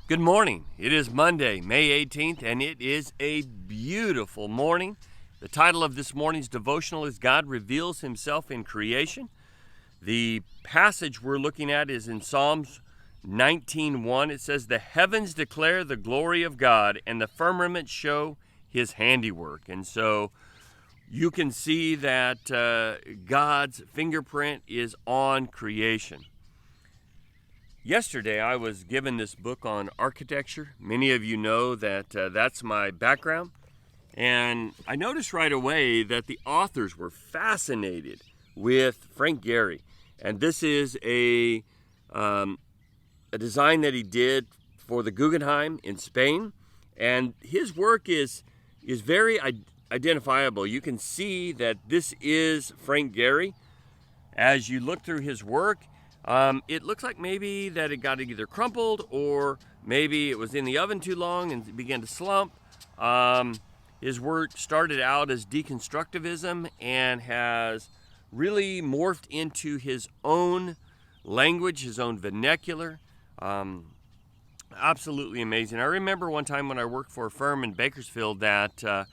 Good morning. It is Monday, May 18th, and it is a beautiful morning. The title of this morning's devotional is God Reveals Himself in Creation. The passage we're looking at is in Psalms 19:1. It says, "The heavens declare the glory of God, and the firmament show His handiwork." And so you can see that God's fingerprint is on creation. Yesterday, I was given this book on architecture. Many of you know that that's my background. And I noticed right away that the authors were fascinated with Frank Gehry. And this is a design that he did for the Guggenheim in Spain. And his work is very identifiable. You can see that this is Frank Gehry. As you look through his work, it looks like maybe that it got either crumpled or maybe it was in the oven too long and began to slump. His work started out as deconstructivism and has really morphed into his own language, his own vernacular. Absolutely amazing. I remember one time when I worked for a firm in Bakersfield that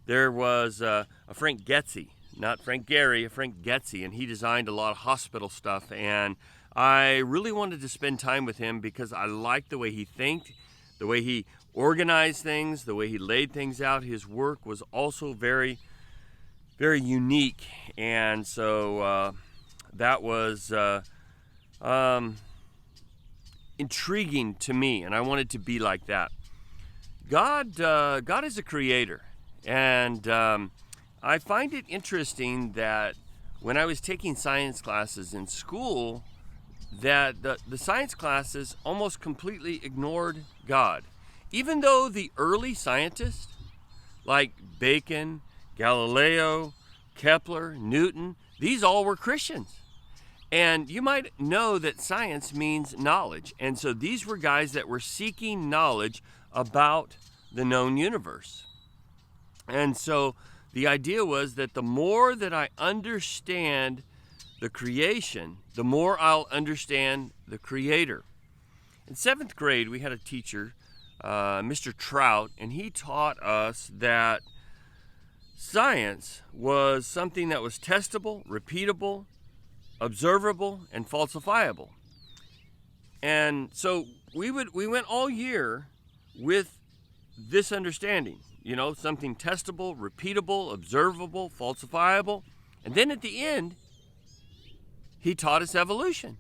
there was a Frank Gehry, not Frank Gehry, a Frank Gehry, and he designed a lot of hospital stuff. And I really wanted to spend time with him because I liked the way he think, the way he organized things, the way he laid things out. His work was also very, very unique. And so that was intriguing to me, and I wanted to be like that. God is a creator. And I find it interesting that when I was taking science classes in school, that the science classes almost completely ignored God. Even though the early scientists like Bacon, Galileo, Kepler, Newton, these all were Christians. And you might know that science means knowledge. And so these were guys that were seeking knowledge about the known universe. And so the idea was that the more that I understand the creation, the more I'll understand the Creator. In 7th grade, we had a teacher, Mr. Trout, and he taught us that science was something that was testable, repeatable, observable, and falsifiable. And so we went all year with this understanding, something testable, repeatable, observable, falsifiable. And then at the end, he taught us evolution.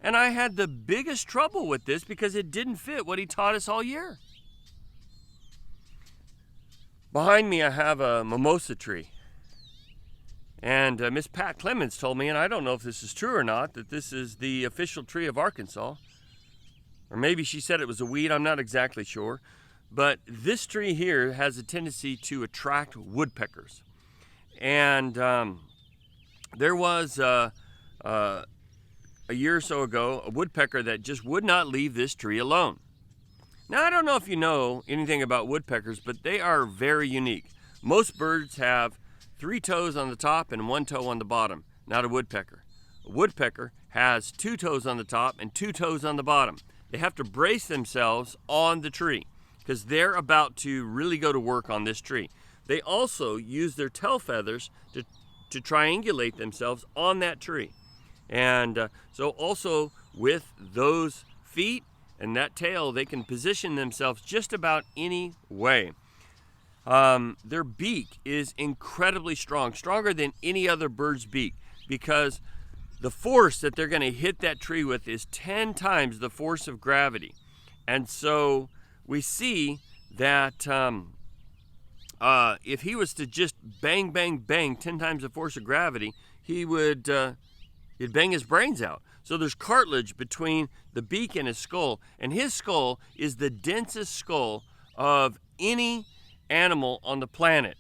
And I had the biggest trouble with this because it didn't fit what he taught us all year. Behind me, I have a mimosa tree. And Miss Pat Clemens told me, and I don't know if this is true or not, that this is the official tree of Arkansas. Or maybe she said it was a weed, I'm not exactly sure. But this tree here has a tendency to attract woodpeckers. And there was a year or so ago a woodpecker that just would not leave this tree alone. Now, I don't know if you know anything about woodpeckers, but they are very unique. Most birds have 3 toes on the top and 1 toe on the bottom, not a woodpecker. A woodpecker has 2 toes on the top and 2 toes on the bottom. They have to brace themselves on the tree because they're about to really go to work on this tree. They also use their tail feathers to triangulate themselves on that tree. And so also with those feet and that tail, they can position themselves just about any way. Their beak is incredibly strong, stronger than any other bird's beak, because the force that they're going to hit that tree with is 10 times the force of gravity. And so we see that if he was to just bang, bang, bang 10 times the force of gravity, he'd bang his brains out. So there's cartilage between the beak and his skull is the densest skull of any animal on the planet.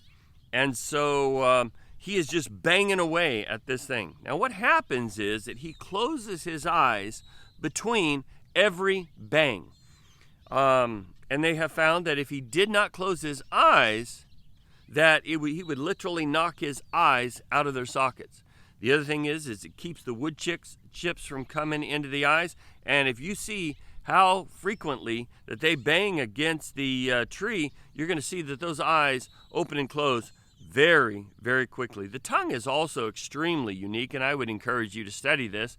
And so he is just banging away at this thing. Now what happens is that he closes his eyes between every bang. And they have found that if he did not close his eyes, that he would literally knock his eyes out of their sockets. The other thing is it keeps the wood chips from coming into the eyes. And if you see how frequently that they bang against the tree, you're going to see that those eyes open and close very, very quickly. The tongue is also extremely unique, and I would encourage you to study this.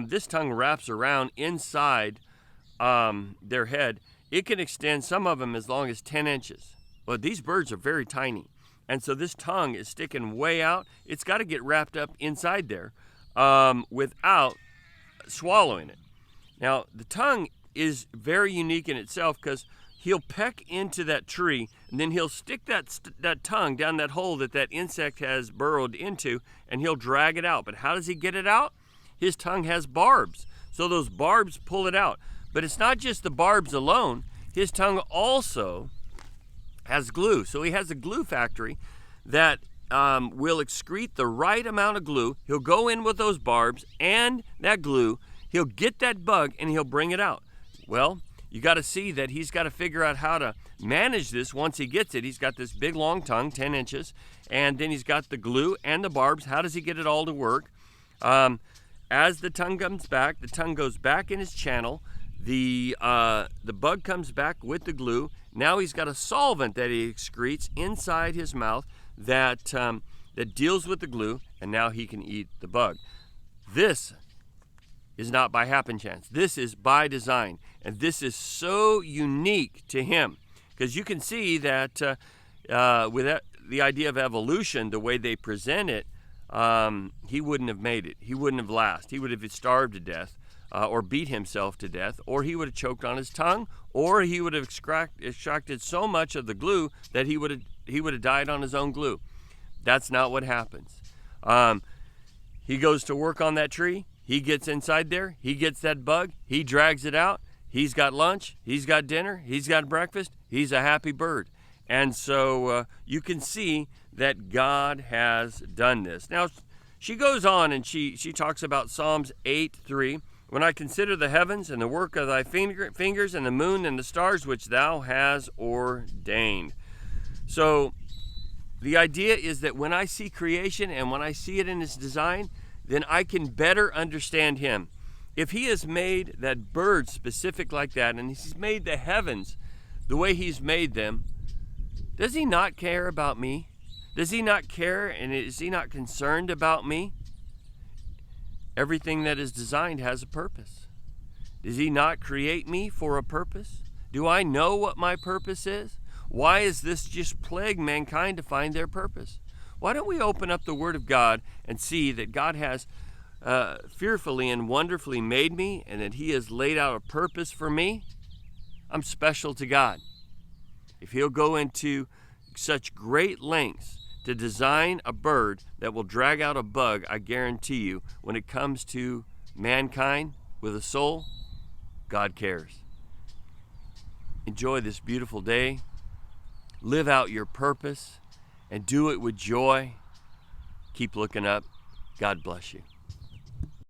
This tongue wraps around inside their head. It can extend, some of them, as long as 10 inches. Well, these birds are very tiny. And so this tongue is sticking way out. It's got to get wrapped up inside there without swallowing it. Now, the tongue is very unique in itself because he'll peck into that tree, and then he'll stick that tongue down that hole that insect has burrowed into, and he'll drag it out. But how does he get it out? His tongue has barbs, so those barbs pull it out. But it's not just the barbs alone. His tongue also has glue. So he has a glue factory that will excrete the right amount of glue. He'll go in with those barbs and that glue. He'll get that bug and he'll bring it out. Well, you got to see that he's got to figure out how to manage this once he gets it. He's got this big long tongue, 10 inches, and then he's got the glue and the barbs. How does he get it all to work? As the tongue comes back, the tongue goes back in his channel. The bug comes back with the glue. Now he's got a solvent that he excretes inside his mouth that deals with the glue, and now he can eat the bug. This is not by happen chance. This is by design, and this is so unique to him because you can see that with the idea of evolution, the way they present it, he wouldn't have made it. He wouldn't have lasted. He would have starved to death. Or beat himself to death, or he would have choked on his tongue, or he would have extracted so much of the glue that he would have died on his own glue. That's not what happens. He goes to work on that tree. He gets inside there. He gets that bug. He drags it out. He's got lunch. He's got dinner. He's got breakfast. He's a happy bird. And so you can see that God has done this. Now, she goes on and she talks about Psalms 8:3. When I consider the heavens and the work of thy fingers and the moon and the stars which thou hast ordained. So the idea is that when I see creation and when I see it in its design, then I can better understand him. If he has made that bird specific like that, and he's made the heavens the way he's made them, does he not care about me? Does he not care, and is he not concerned about me? Everything that is designed has a purpose. Does he not create me for a purpose? Do I know what my purpose is? Why is this just plague mankind to find their purpose? Why don't we open up the Word of God and see that God has fearfully and wonderfully made me, and that he has laid out a purpose for me? I'm special to God. If he'll go into such great lengths to design a bird that will drag out a bug, I guarantee you, when it comes to mankind with a soul, God cares. Enjoy this beautiful day. Live out your purpose and do it with joy. Keep looking up. God bless you.